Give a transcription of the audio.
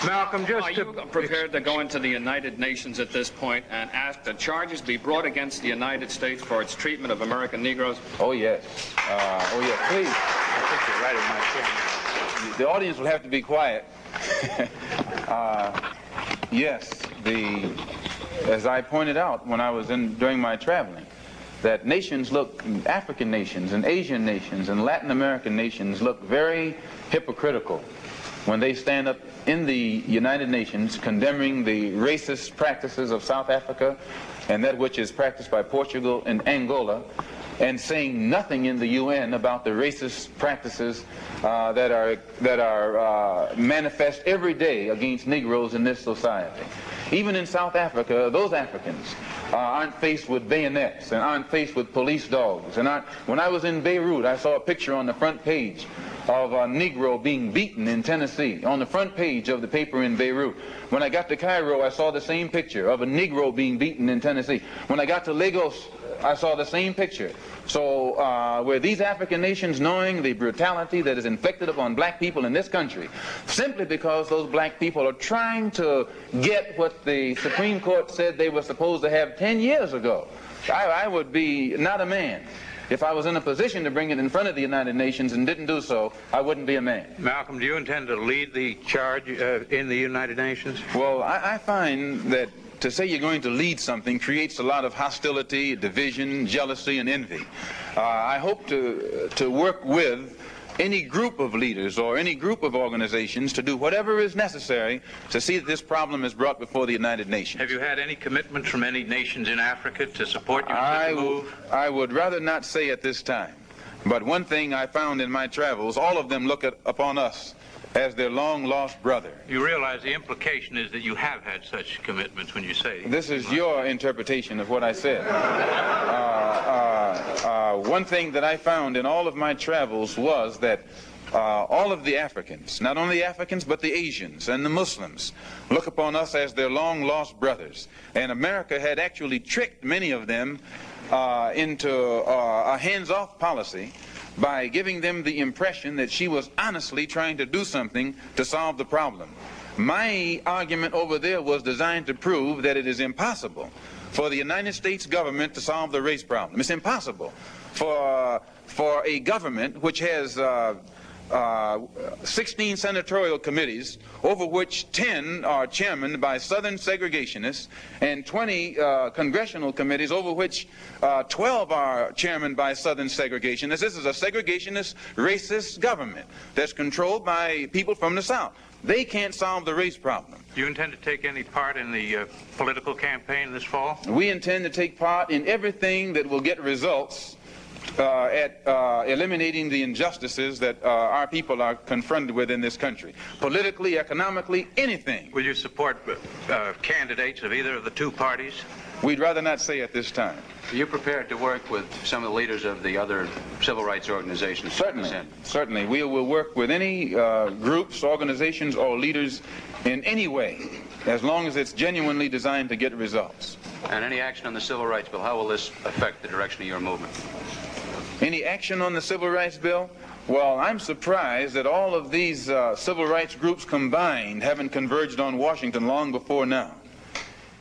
Malcolm, just Are you prepared to go into the United Nations at this point and ask that charges be brought against the United States for its treatment of American Negroes? Oh, yes. Oh, yes, please. I think you're right in my chair. The audience will have to be quiet. Yes, as I pointed out when I was during my traveling, that nations look, African nations and Asian nations and Latin American nations look very hypocritical when they stand up in the United Nations condemning the racist practices of South Africa and that which is practiced by Portugal and Angola, and saying nothing in the UN about the racist practices that are manifest every day against Negroes in this society. Even in South Africa, those Africans aren't faced with bayonets and aren't faced with police dogs. And when I was in Beirut, I saw a picture on the front page of a Negro being beaten in Tennessee, on the front page of the paper in Beirut. When I got to Cairo, I saw the same picture of a Negro being beaten in Tennessee. When I got to Lagos, I saw the same picture. So were these African nations knowing the brutality that is inflicted upon black people in this country, simply because those black people are trying to get what the Supreme Court said they were supposed to have 10 years ago? I would be not a man. If I was in a position to bring it in front of the United Nations and didn't do so, I wouldn't be a man. Malcolm, do you intend to lead the charge in the United Nations? Well, I find that to say you're going to lead something creates a lot of hostility, division, jealousy, and envy. I hope to work with any group of leaders or any group of organizations to do whatever is necessary to see that this problem is brought before the United Nations. Have you had any commitments from any nations in Africa to support you in such a move? I would rather not say at this time. But one thing I found in my travels, all of them look upon us as their long-lost brother. You realize the implication is that you have had such commitments when you say... This is your interpretation of what I said. One thing that I found in all of my travels was that all of the Africans, not only the Africans but the Asians and the Muslims, look upon us as their long-lost brothers. And America had actually tricked many of them into a hands-off policy by giving them the impression that she was honestly trying to do something to solve the problem. My argument over there was designed to prove that it is impossible for the United States government to solve the race problem. It's impossible for a government which has 16 senatorial committees, over which 10 are chairmaned by Southern segregationists, and 20 congressional committees, over which 12 are chairmaned by Southern segregationists. This is a segregationist, racist government that's controlled by people from the South. They can't solve the race problem. Do you intend to take any part in the political campaign this fall? We intend to take part in everything that will get results at eliminating the injustices that our people are confronted with in this country. Politically, economically, anything. Will you support candidates of either of the two parties? We'd rather not say at this time. Are you prepared to work with some of the leaders of the other civil rights organizations? Certainly. Certainly. We will work with any groups, organizations, or leaders in any way, as long as it's genuinely designed to get results. And any action on the civil rights bill, how will this affect the direction of your movement? Any action on the civil rights bill? Well, I'm surprised that all of these civil rights groups combined haven't converged on Washington long before now.